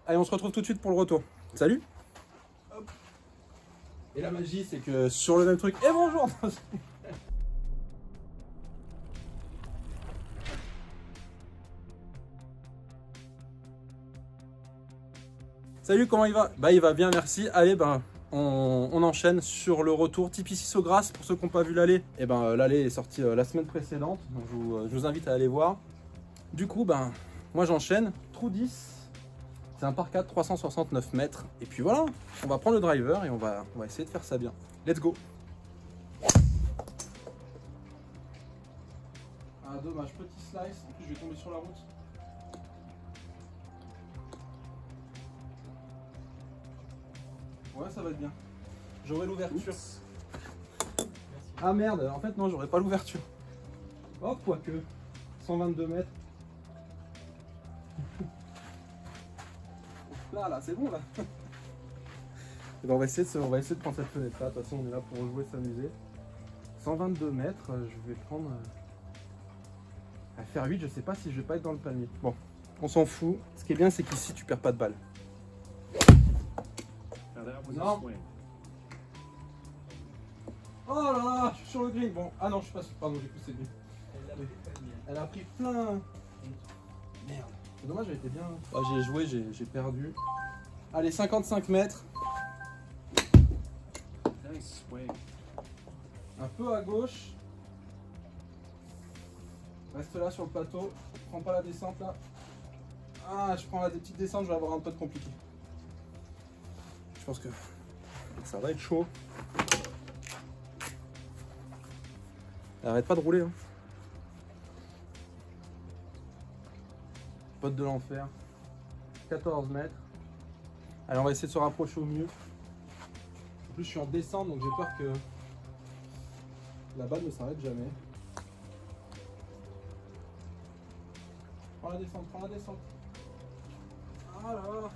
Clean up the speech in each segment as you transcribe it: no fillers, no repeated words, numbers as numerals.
Allez, on se retrouve tout de suite pour le retour. Salut. Hop. Et la magie, c'est que sur le même truc... Et bonjour. Salut, comment il va? Bah il va bien, merci. Allez, ben on enchaîne sur le retour Tipeee 6 au Grasse. Pour ceux qui n'ont pas vu l'aller, et ben l'aller est sorti la semaine précédente. Donc je vous invite à aller voir. Du coup, ben moi j'enchaîne. Trou 10. C'est un par 4, 369 mètres. Et puis voilà, on va prendre le driver et on va essayer de faire ça bien. Let's go. Ah dommage, petit slice. En plus je vais tomber sur la route. Ouais, ça va être bien. J'aurai l'ouverture. Ah merde, en fait non, j'aurai pas l'ouverture. Oh, quoique. 122 mètres. Là, c'est bon là. Et ben, on va essayer de prendre cette fenêtre là. De toute façon, on est là pour jouer, s'amuser. 122 mètres, je vais prendre. À faire 8, je sais pas si je vais pas être dans le panier. Bon, on s'en fout. Ce qui est bien, c'est qu'ici, tu perds pas de balle. Non. Oh là là, je suis sur le green. Bon, ah non, je suis pas sur. Pardon, j'ai poussé le green. Elle a pris plein. Merde. C'est dommage, elle était bien. Oh, j'ai joué, j'ai perdu. Allez, 55 mètres. Un peu à gauche. Reste là sur le plateau. Prends pas la descente là. Ah, je prends la petite descente, je vais avoir un peu de compliqué. Je pense que ça va être chaud. Arrête pas de rouler. Hein. Pote de l'enfer. 14 mètres. Allez, on va essayer de se rapprocher au mieux. En plus, je suis en descente, donc j'ai peur que la balle ne s'arrête jamais. Prends la descente, prends la descente. Ah là là.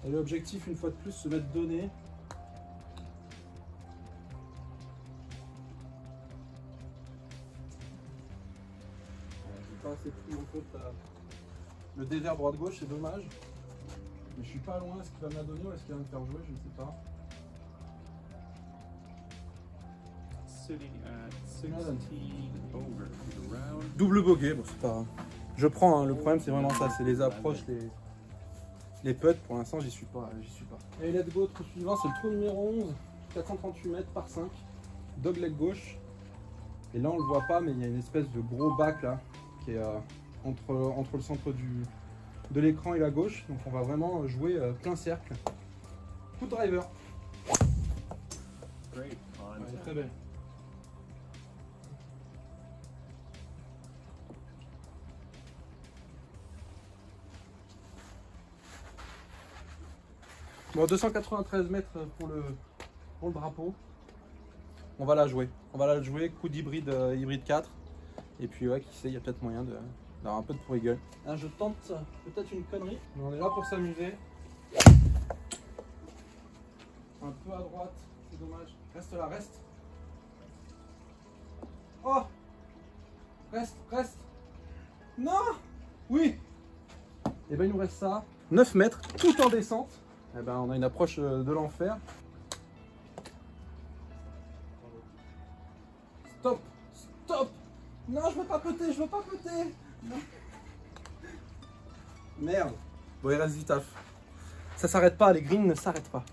Et l'objectif, une fois de plus, se mettre donné. J'ai pas assez pris en compte le dévers droite-gauche, c'est dommage. Mais je suis pas loin. Est-ce qu'il va me la donner ou est-ce qu'il va me faire jouer? Je ne sais pas. Double bogey, bon c'est pas grave. Je prends, hein, le problème c'est vraiment ça, c'est les approches, les putts. Pour l'instant j'y suis pas, Et let's go, trou suivant, c'est le trou numéro 11, 438 mètres par 5, dogleg gauche. Et là on le voit pas, mais il y a une espèce de gros bac là, qui est entre le centre de l'écran et la gauche. Donc on va vraiment jouer plein cercle. Coup de driver. Ouais, très belle. Bon, 293 mètres pour le drapeau. On va la jouer. Coup d'hybride hybride 4. Et puis ouais, qui sait, il y a peut-être moyen d'avoir un peu de pourri gueule. Là, je tente peut-être une connerie, mais on est là pour s'amuser. Un peu à droite, c'est dommage. Reste là, reste. Oh! Reste. Non! Oui! Et ben il nous reste ça. 9 mètres, tout en descente. Et ben on a une approche de l'enfer. Stop! Non, je veux pas péter. Non. Merde. Bon, il reste du taf. Ça s'arrête pas, les greens ne s'arrêtent pas.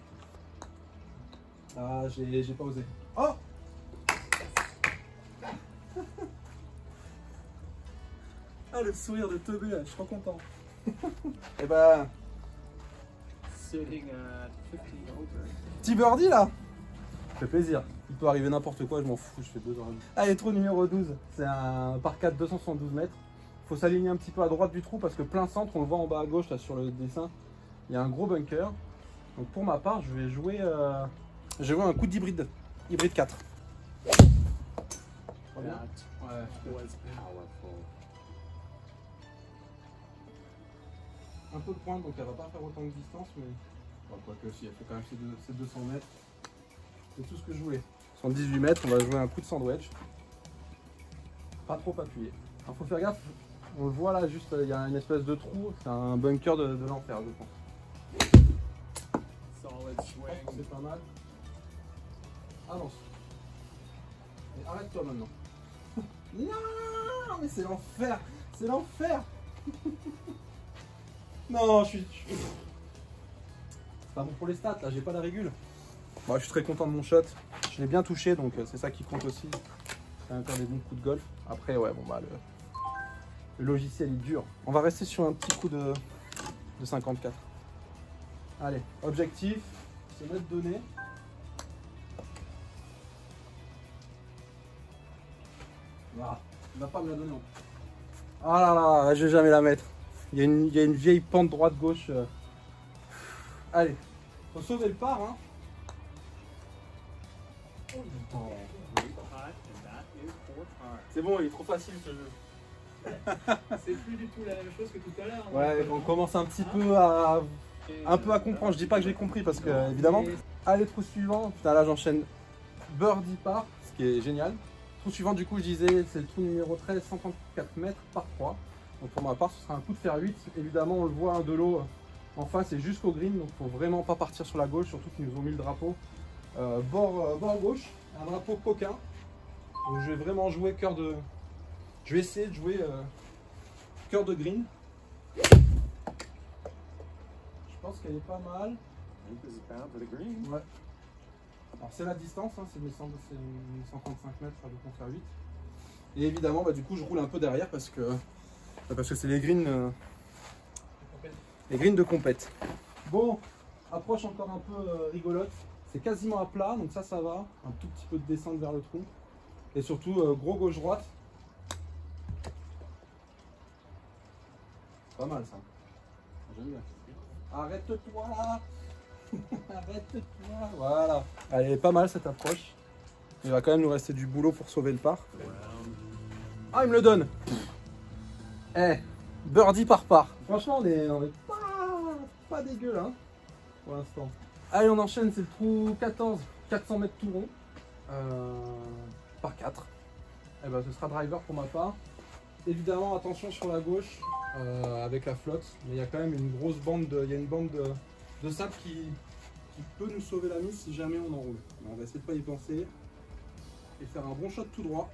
Ah, j'ai pas osé. Oh! Ah, le sourire de Toby, là, je suis trop content. Et bah... Petit birdie, là. Ça fait plaisir. Il peut arriver n'importe quoi, je m'en fous, je fais 2 heures. Allez, trou numéro 12. C'est un par 4, 272 mètres. Il faut s'aligner un petit peu à droite du trou parce que plein centre, on le voit en bas à gauche, là, sur le dessin. Il y a un gros bunker. Donc pour ma part, je vais jouer un coup d'hybride. Hybride 4. Bien. Ouais. Un peu de pointe, donc elle va pas faire autant de distance, mais bon, quoi que si, elle fait quand même ces 200 mètres. C'est tout ce que je voulais. 118 mètres, on va jouer un coup de sandwich. Pas trop appuyé. Alors faut faire gaffe, on le voit là, juste il y a une espèce de trou, c'est un bunker de l'enfer, je pense. C'est pas mal. Avance. Et arrête-toi maintenant. Non, mais c'est l'enfer. C'est l'enfer. Non, je suis... C'est pas bon pour les stats, là, j'ai pas la régule. Bon, je suis très content de mon shot. Je l'ai bien touché, donc c'est ça qui compte aussi. Ça va faire des bons coups de golf. Après, ouais, bon, bah, le logiciel est dur. On va rester sur un petit coup de 54. Allez, objectif, c'est mettre donné. Voilà, il va pas me la donner. Ah là là, je vais jamais la mettre. Il y a une vieille pente droite-gauche. Allez, faut sauver le par, hein. C'est bon, il est trop facile ce jeu. C'est plus du tout la même chose que tout à l'heure. Ouais, on commence un petit peu à comprendre. Je dis pas que j'ai compris parce que évidemment. Allez, trou suivant. Putain, là j'enchaîne birdie par, ce qui est génial. Trou suivant, du coup, je disais, c'est le trou numéro 13, 134 mètres par 3. Donc pour ma part, ce sera un coup de fer 8. Évidemment, on le voit, hein, de l'eau en face et jusqu'au green. Donc il faut vraiment pas partir sur la gauche, surtout qu'ils nous ont mis le drapeau bord gauche, un drapeau coquin. Donc je vais vraiment jouer cœur de. Je vais essayer de jouer cœur de green. Je pense qu'elle est pas mal. Ouais. Alors c'est la distance, hein, c'est 1135 mètres avec mon fer 8. Et évidemment, bah, du coup, je roule un peu derrière parce que c'est les greens de compète. Bon, approche encore un peu rigolote. C'est quasiment à plat, donc ça va. Un tout petit peu de descente vers le trou. Et surtout, gros gauche-droite. Pas mal ça. J'aime bien. Arrête-toi là. Arrête-toi. Voilà. Elle est pas mal cette approche. Il va quand même nous rester du boulot pour sauver le par. Ah, il me le donne. Eh, birdie par par. Franchement, on est pas dégueu là, hein, pour l'instant. Allez, on enchaîne, c'est le trou 14, 400 mètres tout rond. Par 4. Et ben, ce sera driver pour ma part. Évidemment, attention sur la gauche avec la flotte. Mais il y a quand même une grosse bande de sable qui peut nous sauver la mise si jamais on enroule. On va essayer de pas y penser et faire un bon shot tout droit.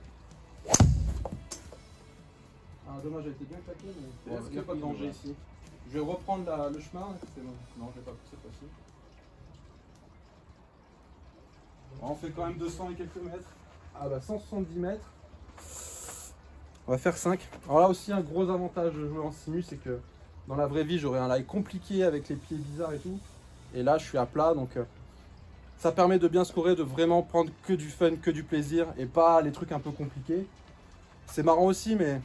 Ah, dommage, elle a été bien claquée, mais il n'y a pas de danger ici. Je vais reprendre le chemin. C'est bon. Non, je vais pas cette fois-ci. On fait quand même 200 et quelques mètres. Ah bah 170 mètres. On va faire 5. Alors là aussi, un gros avantage de jouer en simu, c'est que dans la vraie vie, j'aurais un lie compliqué avec les pieds bizarres et tout. Et là, je suis à plat, donc ça permet de bien scorer, de vraiment prendre que du fun, que du plaisir et pas les trucs un peu compliqués. C'est marrant aussi, mais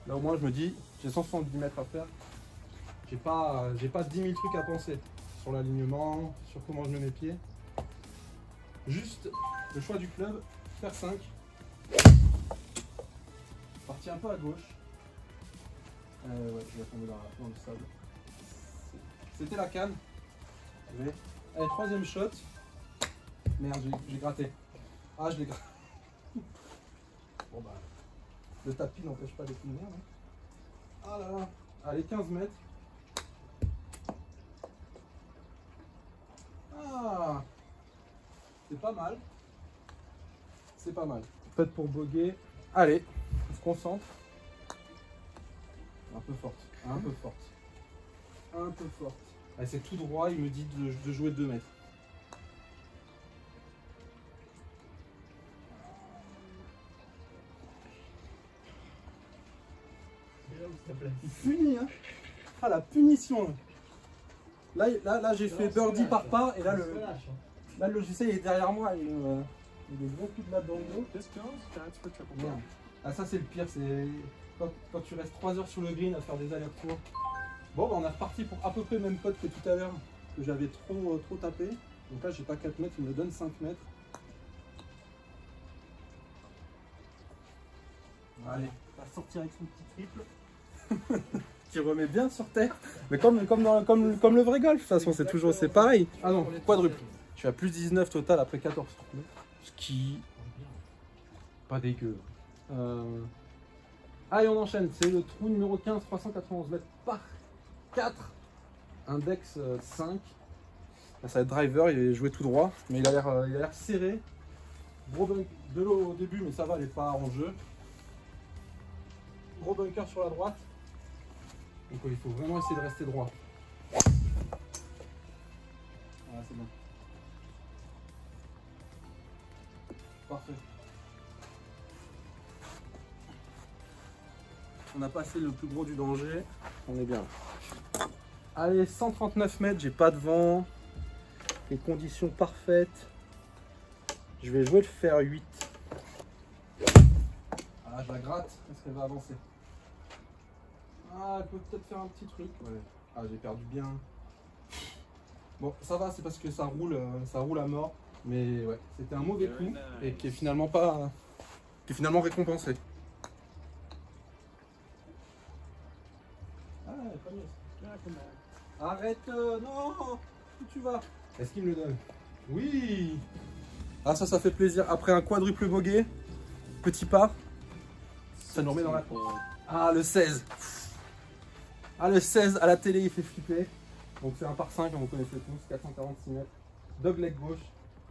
là au moins je me dis, j'ai 170 mètres à faire. J'ai pas 10 000 trucs à penser sur l'alignement, sur comment je mets mes pieds. Juste le choix du club, faire 5. Partir un peu à gauche. Ouais, je vais tomber dans le sable. C'était la canne. Allez, troisième shot. Merde, j'ai gratté. Ah, je l'ai gratté. Bon bah, le tapis n'empêche pas de finir. Hein. Ah là là. Allez, 15 mètres. Ah, c'est pas mal. C'est pas mal. Peut-être pour boguer. Allez, on se concentre. Un peu forte. Un peu forte. Un peu forte. Allez, c'est tout droit, il me dit de jouer 2 mètres. Il punit, hein. Ah, la punition. Là j'ai fait birdie par pas et là le logiciel est derrière moi. Il y a des gros coups de latte dans le dos. Merde. Ah, ça c'est le pire, c'est quand tu restes 3 heures sur le green à faire des allers-retours. Bon, bah, on est reparti pour à peu près le même code que tout à l'heure, que j'avais trop tapé. Donc là j'ai pas 4 mètres, il me donne 5 mètres. Allez, on va sortir avec son petit triple. Qui remet bien sur terre. Mais comme le vrai golf, de toute façon, c'est pareil. Ah non, quadruple. Tu as plus 19 total après 14 trous. Ce qui... pas dégueu. Allez, on enchaîne. C'est le trou numéro 15, 391 mètres par 4. Index 5. Là, ça va être driver, il est joué tout droit, mais il a l'air serré. Gros bunker de l'eau au début, mais ça va, il n'est pas en jeu. Gros bunker sur la droite. Donc il faut vraiment essayer de rester droit. Voilà, c'est bon. Parfait. On a passé le plus gros du danger. On est bien. Allez, 139 mètres, j'ai pas de vent. Les conditions parfaites. Je vais jouer le fer 8. Ah, je la gratte. Est-ce qu'elle va avancer? Ah, elle peut peut-être faire un petit truc. Ouais. Ah, j'ai perdu bien. Bon, ça va, c'est parce que ça roule à mort. Mais ouais, c'était un mauvais coup et qui est finalement pas, qui est finalement récompensé. Ah, pas mieux. Arrête, non, où tu vas? Est-ce qu'il me le donne? Oui. Ah, ça fait plaisir. Après un quadruple bogey, petit pas, ça nous remet dans la course. Ah, le 16. Ah, le 16 à la télé, il fait flipper. Donc c'est un par 5, vous connaissez tous, 446 mètres. Dogleg gauche.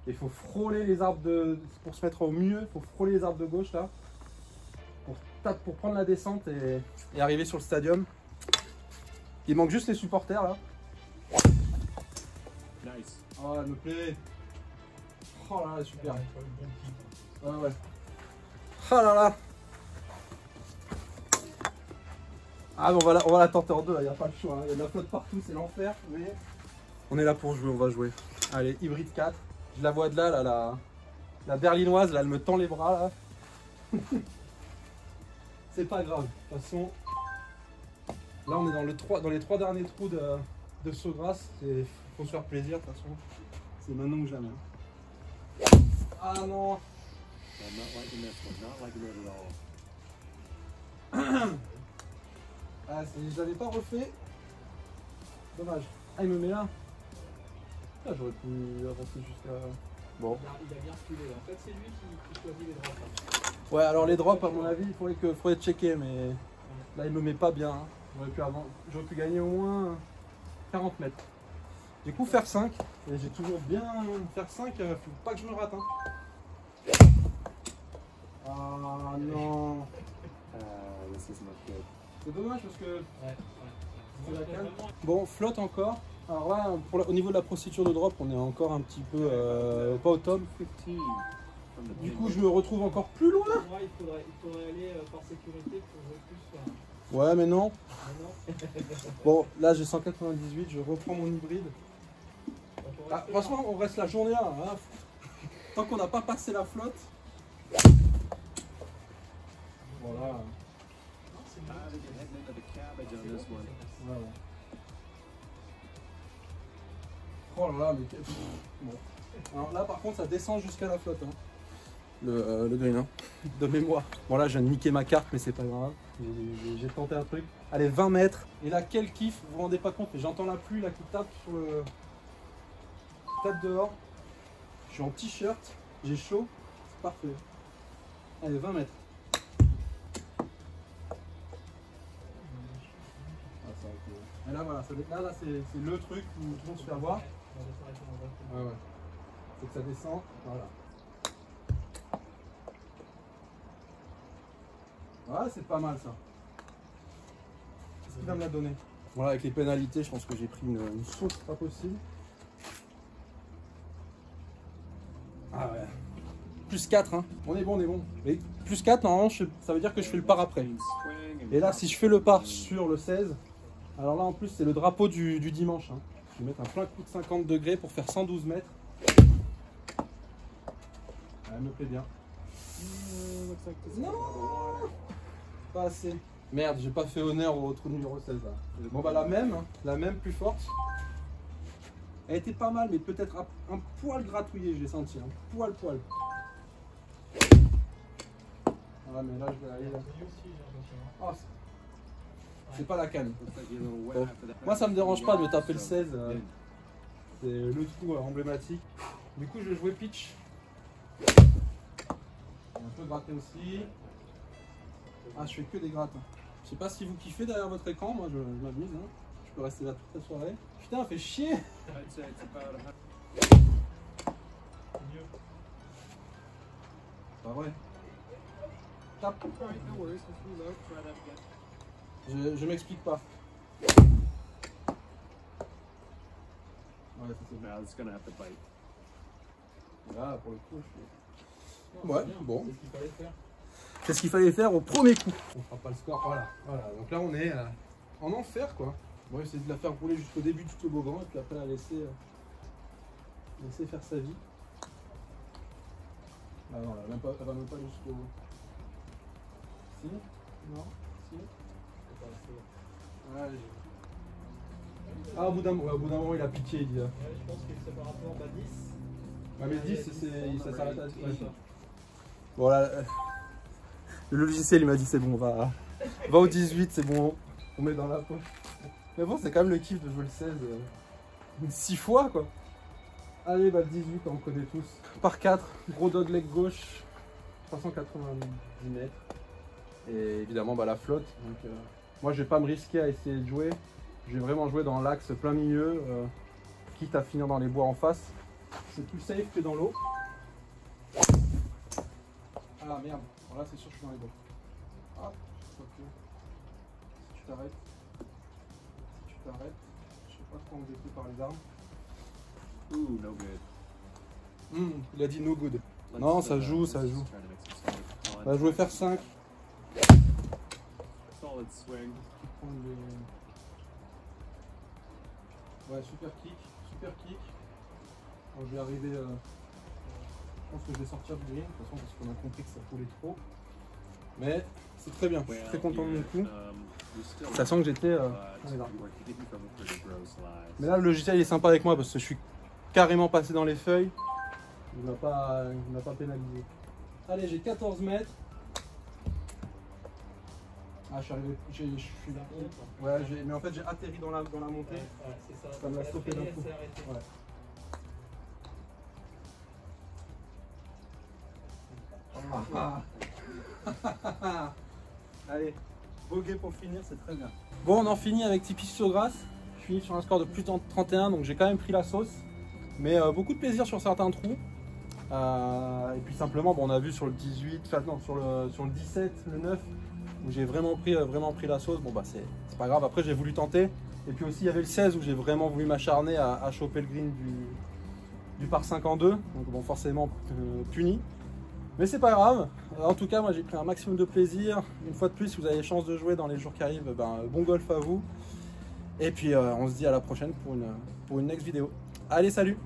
Il faut frôler les arbres pour se mettre au mieux, il faut frôler les arbres de gauche là. Pour prendre la descente et arriver sur le stadium. Il manque juste les supporters là. Nice. Oh, elle me plaît. Oh là là, super. Ouais, ouais. Oh là là. Ah, mais on va la tenter en deux, il n'y a pas le choix. Il y a de la flotte partout, c'est l'enfer. Mais on est là pour jouer, on va jouer. Allez, hybride 4. Je la vois de là, la berlinoise, là, elle me tend les bras là. C'est pas grave. De toute façon, là on est dans les 3 derniers trous de Saugras. Il faut se faire plaisir, de toute façon. C'est maintenant ou jamais. Ah non. Ah, je l'avais pas refait. Dommage. Ah, il me met là. Ah, j'aurais pu avancer jusqu'à... Bon. Il a bien reculé là. En fait, c'est lui qui choisit les drops. Hein. Ouais, alors les drops, à mon avis, il faudrait checker, mais là, il me met pas bien. Hein. J'aurais pu gagner au moins 40 mètres. Du coup, faire 5. Et j'ai toujours bien faire 5, faut pas que je me rate. Hein. Ah non. C'est dommage parce que... Ouais. La calme. Bon, flotte encore. Alors là, au niveau de la procédure de drop, on est encore un petit peu pas au top. Du coup, je me retrouve encore plus loin. Moi, il faudrait aller par sécurité pour jouer plus sur... Ouais, mais non. Ah, non. Bon, là, j'ai 198, je reprends mon hybride. Ah, franchement, on reste la journée là. Hein. Tant qu'on n'a pas passé la flotte. Voilà. Ouais. Oh là là, mais quel... Bon. Alors là, par contre, ça descend jusqu'à la flotte. Hein. Le green, hein. De mémoire. Bon, là, je viens de niquer ma carte, mais c'est pas grave. J'ai tenté un truc. Allez, 20 mètres. Et là, quel kiff, vous vous rendez pas compte, mais j'entends la pluie là qui tape sur le. Qui tape dehors. Je suis en t-shirt, j'ai chaud. C'est parfait. Allez, 20 mètres. Et là voilà, là c'est le truc où tout le monde se fait avoir. Ouais, ouais. Faut que ça descend. Voilà. Ouais, c'est pas mal ça. Qu'est-ce qu'il va me la donner? Voilà, avec les pénalités, je pense que j'ai pris une sauce pas possible. Ah ouais. Plus 4, hein. On est bon, on est bon. Et plus 4, normalement, ça veut dire que je fais le par après. Et là, si je fais le par sur le 16, alors là, en plus, c'est le drapeau du dimanche. Hein. Je vais mettre un plein coup de 50 degrés pour faire 112 mètres. Elle me plaît bien. Non, pas assez. Merde, j'ai pas fait honneur au trou numéro 16 là. Bon bah la même plus forte. Elle était pas mal, mais peut-être un poil gratouillé, j'ai senti. Un poil. Voilà, mais là je vais aller là. Oh, c'est pas la canne. Bon. Moi ça me dérange pas de taper le 16. C'est le trou emblématique. Du coup je vais jouer pitch. Un peu gratter aussi. Ah, je fais que des grattes. Je sais pas si vous kiffez derrière votre écran, moi je m'amuse. Hein. Je peux rester là toute la soirée. Putain, fait chier. I'd say it's about 100. Pas vrai. Tape. Alright, no worries. If you load, try that again. Je m'explique pas. Ouais, ça c'est bien. Now it's gonna have to bite. Là, pour le coup, je suis... Non, Ouais, c'est bien. bon. C'est ce qu'il fallait faire. C'est ce qu'il fallait faire au premier coup. On fera pas le score, voilà. Donc là, on est en enfer, quoi. On va essayer de la faire rouler jusqu'au début du toboggan et puis après la laisser faire sa vie. Ah non, elle va même pas jusqu'au... Si? Non? Si? Ouais, ah, au bout d'un moment, il a piqué, il dit. Ouais, je pense que c'est par rapport à 10. Ah, mais 10, ça s'arrête à 10. Ouais, ça. Bon, là, le logiciel, il m'a dit c'est bon, va au 18, c'est bon, on met dans la poche. Mais bon, c'est quand même le kiff de jouer le 16 6 fois, quoi. Allez, bah le 18, on connaît tous. Par 4, gros dogleg gauche, 390 mètres. Et évidemment, bah la flotte. Donc, moi, je vais pas me risquer à essayer de jouer. Je vais vraiment jouer dans l'axe plein milieu, quitte à finir dans les bois en face. C'est plus safe que dans l'eau. Ah merde, alors là c'est sûr que je suis dans les bois. Ah, ok. Si tu t'arrêtes, je sais pas trop embêté par les armes. Ooh, no good. Il a dit no good. Non, ça joue, ça joue. Bah, je vais faire 5. Solid swing. Ouais, super kick. Bon, je vais arriver. Je pense que je vais sortir du green, de toute façon, parce qu'on a compris que ça coulait trop. Mais c'est très bien, je suis très content de mon coup. Ça sent que j'étais. Mais là, le logiciel est sympa avec moi parce que je suis carrément passé dans les feuilles. Il m'a pas pénalisé. Allez, j'ai 14 mètres. Ah, je suis arrivé. Je suis là. Ouais, mais en fait, j'ai atterri dans la montée. Ouais, c'est ça. Ça me l'a stoppé d'un coup. Ouais. Allez, bogey pour finir, c'est très bien. Bon, on en finit avec Tipeee sur grâce. Je finis sur un score de plus de 31, donc j'ai quand même pris la sauce. Mais beaucoup de plaisir sur certains trous. Et puis simplement, bon, on a vu sur le 18, enfin non, sur le 17, le 9, où j'ai vraiment pris la sauce. Bon bah c'est pas grave, après j'ai voulu tenter. Et puis aussi il y avait le 16 où j'ai vraiment voulu m'acharner à choper le green du par 5 en 2. Donc bon, forcément puni. Mais c'est pas grave, en tout cas moi j'ai pris un maximum de plaisir. Une fois de plus, si vous avez chance de jouer dans les jours qui arrivent, ben, bon golf à vous. Et puis on se dit à la prochaine pour une next vidéo. Allez, salut!